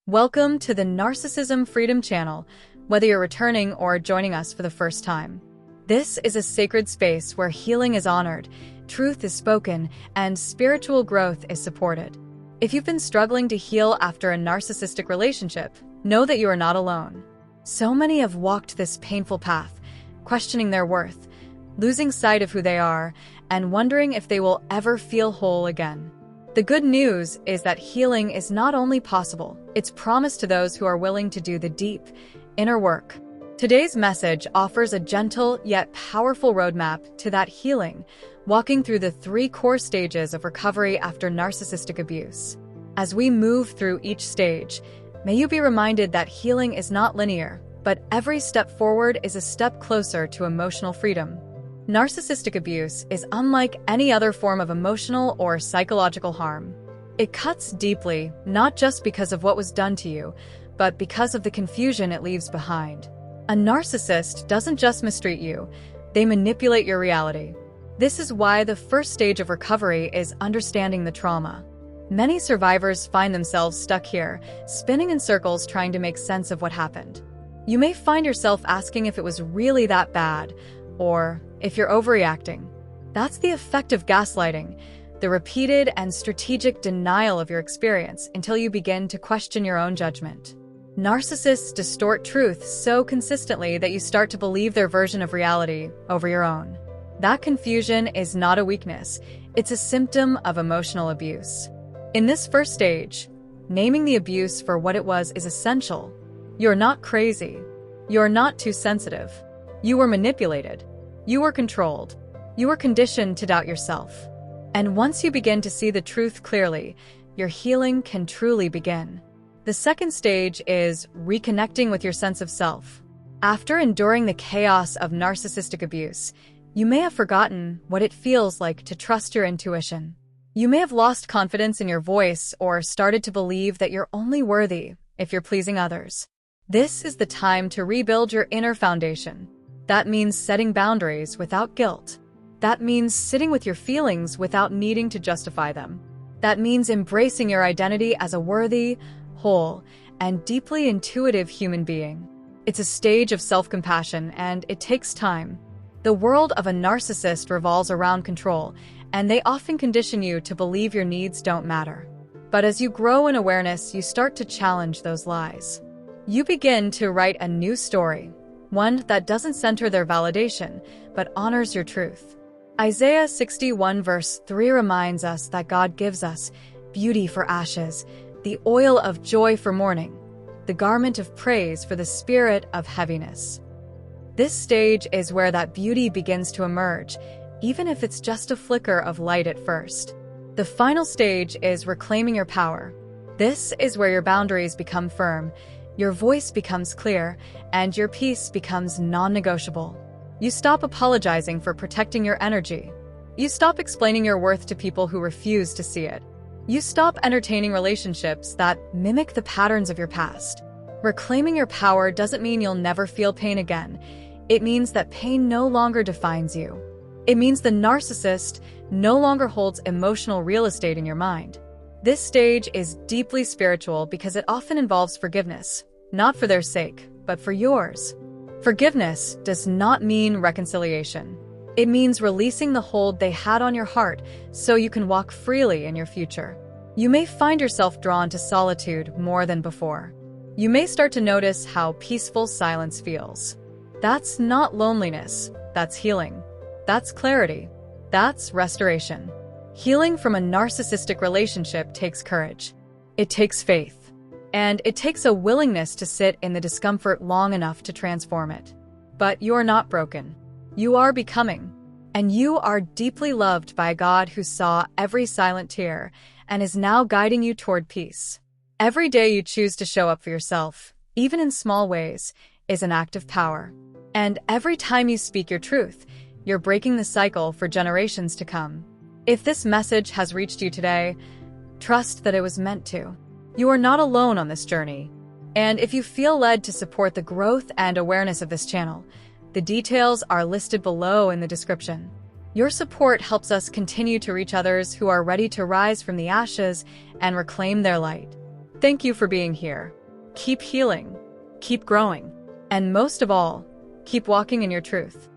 Welcome to the Narcissism Freedom channel, whether you're returning or joining us for the first time. This is a sacred space where healing is honored, truth is spoken, and spiritual growth is supported. If you've been struggling to heal after a narcissistic relationship, know that you are not alone. So many have walked this painful path, questioning their worth, losing sight of who they are, and wondering if they will ever feel whole again. The good news is that healing is not only possible, it's promised to those who are willing to do the deep, inner work. Today's message offers a gentle yet powerful roadmap to that healing, walking through the 3 core stages of recovery after narcissistic abuse. As we move through each stage, may you be reminded that healing is not linear, but every step forward is a step closer to emotional freedom. Narcissistic abuse is unlike any other form of emotional or psychological harm. It cuts deeply, not just because of what was done to you, but because of the confusion it leaves behind. A narcissist doesn't just mistreat you, they manipulate your reality. This is why the first stage of recovery is understanding the trauma. Many survivors find themselves stuck here, spinning in circles trying to make sense of what happened. You may find yourself asking if it was really that bad, or if you're overreacting. That's the effect of gaslighting, the repeated and strategic denial of your experience until you begin to question your own judgment. Narcissists distort truth so consistently that you start to believe their version of reality over your own. That confusion is not a weakness, it's a symptom of emotional abuse. In this first stage, naming the abuse for what it was is essential. You're not crazy. You're not too sensitive. You were manipulated. You were controlled. You were conditioned to doubt yourself. And once you begin to see the truth clearly, your healing can truly begin. The second stage is reconnecting with your sense of self. After enduring the chaos of narcissistic abuse, you may have forgotten what it feels like to trust your intuition. You may have lost confidence in your voice or started to believe that you're only worthy if you're pleasing others. This is the time to rebuild your inner foundation. That means setting boundaries without guilt. That means sitting with your feelings without needing to justify them. That means embracing your identity as a worthy, whole, and deeply intuitive human being. It's a stage of self-compassion, and it takes time. The world of a narcissist revolves around control, and they often condition you to believe your needs don't matter. But as you grow in awareness, you start to challenge those lies. You begin to write a new story, one that doesn't center their validation, but honors your truth. Isaiah 61 verse 3 reminds us that God gives us beauty for ashes, the oil of joy for mourning, the garment of praise for the spirit of heaviness. This stage is where that beauty begins to emerge, even if it's just a flicker of light at first. The final stage is reclaiming your power. This is where your boundaries become firm, your voice becomes clear, and your peace becomes non-negotiable. You stop apologizing for protecting your energy. You stop explaining your worth to people who refuse to see it. You stop entertaining relationships that mimic the patterns of your past. Reclaiming your power doesn't mean you'll never feel pain again. It means that pain no longer defines you. It means the narcissist no longer holds emotional real estate in your mind. This stage is deeply spiritual because it often involves forgiveness, not for their sake, but for yours. Forgiveness does not mean reconciliation. It means releasing the hold they had on your heart so you can walk freely in your future. You may find yourself drawn to solitude more than before. You may start to notice how peaceful silence feels. That's not loneliness, that's healing. That's clarity. That's restoration. Healing from a narcissistic relationship takes courage. It takes faith. And it takes a willingness to sit in the discomfort long enough to transform it. But you're not broken. You are becoming. And you are deeply loved by a God who saw every silent tear and is now guiding you toward peace. Every day you choose to show up for yourself, even in small ways, is an act of power. And every time you speak your truth, you're breaking the cycle for generations to come. If this message has reached you today, trust that it was meant to. You are not alone on this journey. And if you feel led to support the growth and awareness of this channel, the details are listed below in the description. Your support helps us continue to reach others who are ready to rise from the ashes and reclaim their light. Thank you for being here. Keep healing, keep growing, and most of all, keep walking in your truth.